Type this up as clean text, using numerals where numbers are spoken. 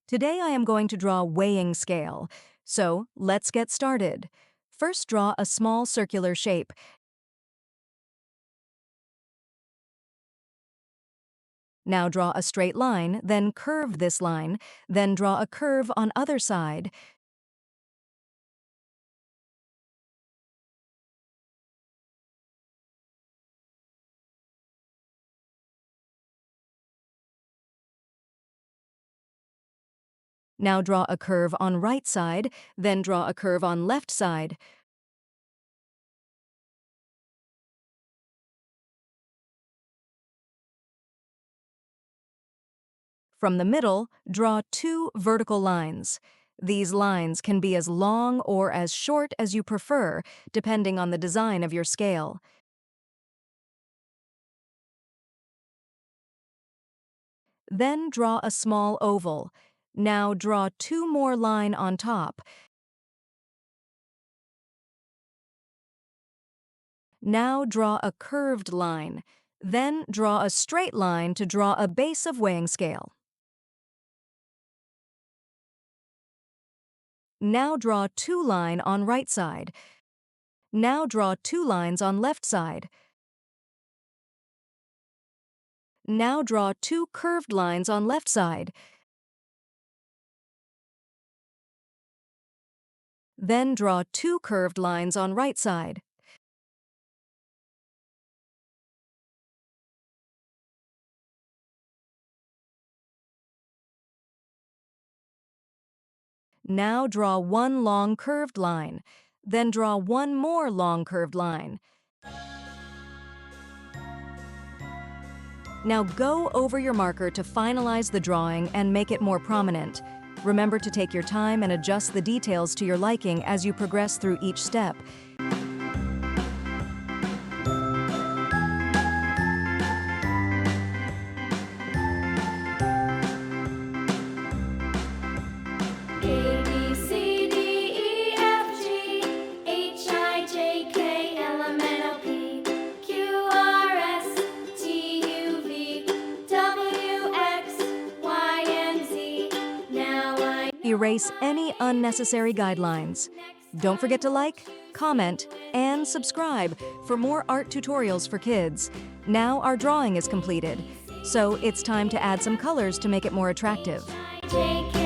Today I am going to draw a weighing scale. So let's get started. First, draw a small circular shape. Now draw a straight line, then curve this line, then draw a curve on other side. Now draw a curve on right side, then draw a curve on left side. From the middle, draw two vertical lines. These lines can be as long or as short as you prefer, depending on the design of your scale. Then draw a small oval. Now draw two more lines on top. Now draw a curved line. Then draw a straight line to draw a base of weighing scale. Now draw two lines on right side. Now draw two lines on left side. Now draw two curved lines on left side. Then draw two curved lines on right side. Now draw one long curved line. Then draw one more long curved line. Now go over your marker to finalize the drawing and make it more prominent. Remember to take your time and adjust the details to your liking as you progress through each step. A, B, C, D, E, F, G, H, I, J, K, L, M, N, O, P, Q, R, S, T, U, V, W, X, Y, and Z. Now I know Erase any unnecessary guidelines. Don't forget to like, comment, and subscribe for more art tutorials for kids. Now our drawing is completed, so it's time to add some colors to make it more attractive. J, K,